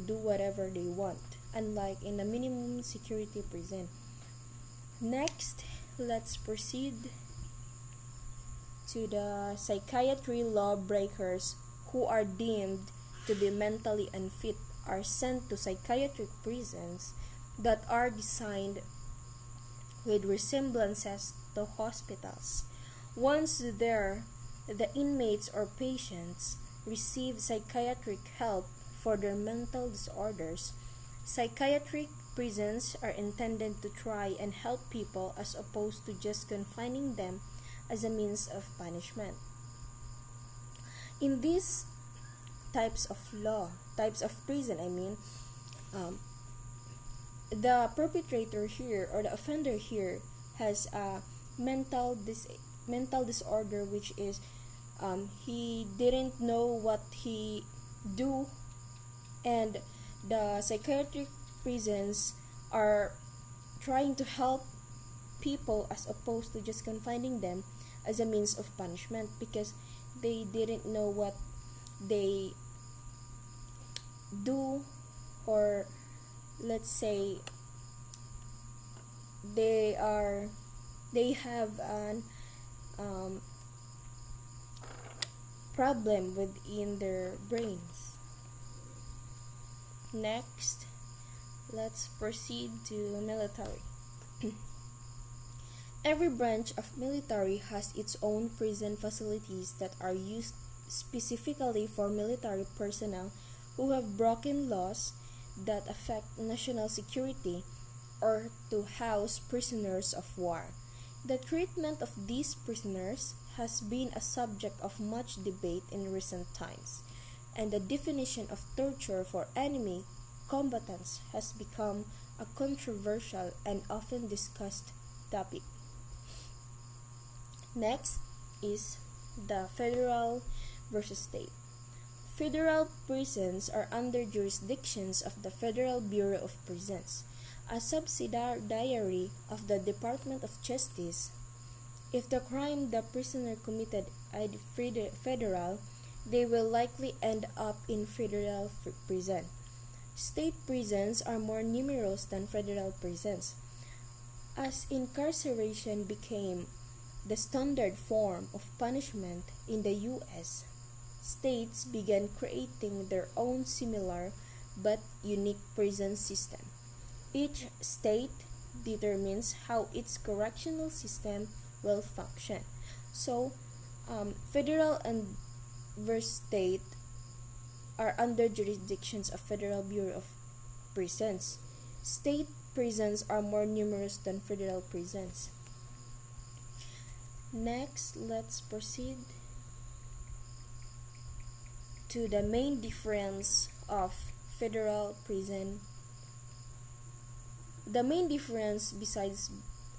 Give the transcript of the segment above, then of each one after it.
do whatever they want, unlike in a minimum security prison. Next, let's proceed to the psychiatry lawbreakers who are deemed to be mentally unfit are sent to psychiatric prisons that are designed with resemblances to hospitals. Once there, the inmates or patients receive psychiatric help for their mental disorders. Psychiatric prisons are intended to try and help people as opposed to just confining them as a means of punishment. In these types of prison, um, the perpetrator here or the offender here has a mental disorder, which is he didn't know what he do, and the psychiatric prisons are trying to help people as opposed to just confining them as a means of punishment, because they didn't know what they do, or let's say they have an problem within their brains. Next, let's proceed to military. Every branch of military has its own prison facilities that are used specifically for military personnel who have broken laws that affect national security, or to house prisoners of war. The treatment of these prisoners has been a subject of much debate in recent times, and the definition of torture for enemy combatants has become a controversial and often discussed topic. Next is the federal versus state. Federal prisons are under jurisdictions of the Federal Bureau of Prisons, a subsidiary of the Department of Justice. If the crime the prisoner committed is federal, they will likely end up in federal prison. State prisons are more numerous than federal prisons. As incarceration became the standard form of punishment in the U.S., states began creating their own similar but unique prison system. Each state determines how its correctional system will function. So, federal and versus state are under jurisdictions of Federal Bureau of Prisons. State prisons are more numerous than federal prisons. Next, let's proceed to the main difference of federal prison. The main difference besides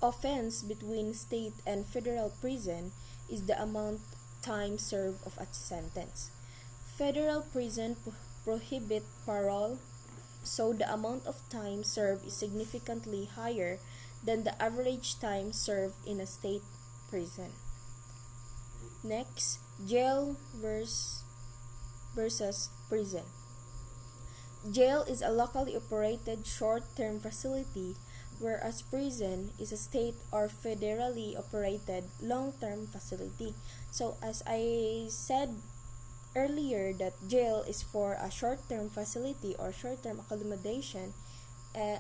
offense between state and federal prison is the amount time served of a sentence. Federal prison prohibit parole, so the amount of time served is significantly higher than the average time served in a state prison. Next, jail versus prison. Jail is a locally operated short-term facility, whereas prison is a state or federally operated long-term facility. So as I said earlier, that jail is for a short-term facility or short-term accommodation,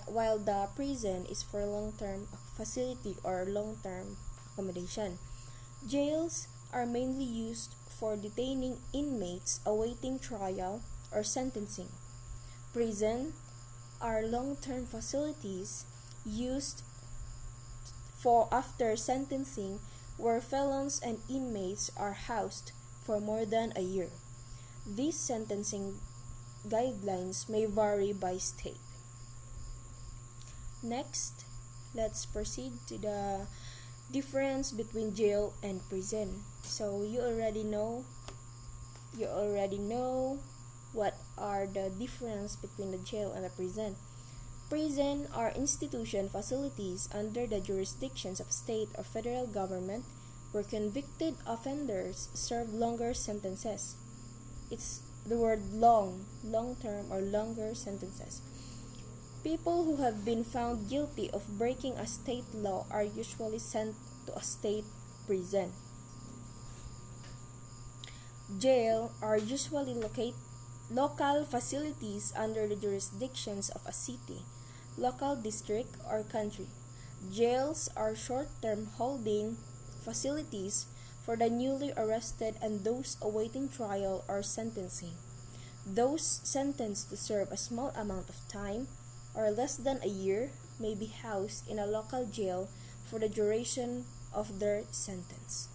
while the prison is for long-term facility or long-term accommodation. Jails are mainly used for detaining inmates awaiting trial or sentencing. Prison are long-term facilities used for after sentencing, where felons and inmates are housed for more than a year. These sentencing guidelines may vary by state. Next, let's proceed to the difference between jail and prison. So you already know what are the difference between the jail and the prison. Prison are institution facilities under the jurisdictions of state or federal government where convicted offenders serve longer sentences. It's the word long-term or longer sentences. People who have been found guilty of breaking a state law are usually sent to a state prison. Jail are usually local facilities under the jurisdictions of a city, local district, or country. Jails are short-term holding facilities for the newly arrested and those awaiting trial or sentencing. Those sentenced to serve a small amount of time, or less than a year, may be housed in a local jail for the duration of their sentence.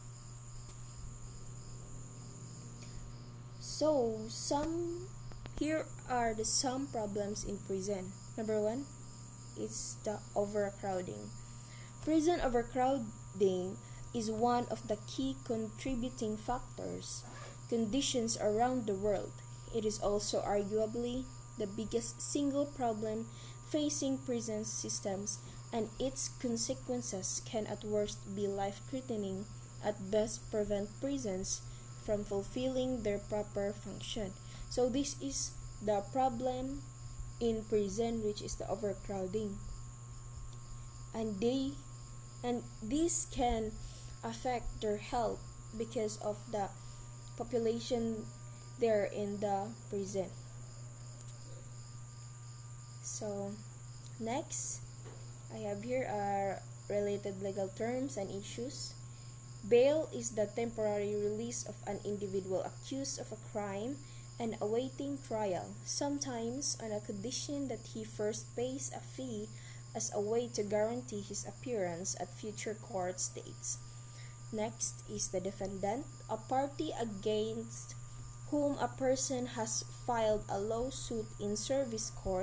So, here are some problems in prison. Number 1 is the overcrowding. Prison overcrowding is one of the key contributing factors conditions around the world. It is also arguably the biggest single problem facing prison systems, and its consequences can at worst be life-threatening, at best prevent prisons from fulfilling their proper function. So this is the problem in prison, which is the overcrowding. And this can affect their health because of the population there in the prison. So next, I have here are related legal terms and issues. Bail is the temporary release of an individual accused of a crime and awaiting trial, sometimes on a condition that he first pays a fee as a way to guarantee his appearance at future court dates. Next is the defendant, a party against whom a person has filed a lawsuit in service court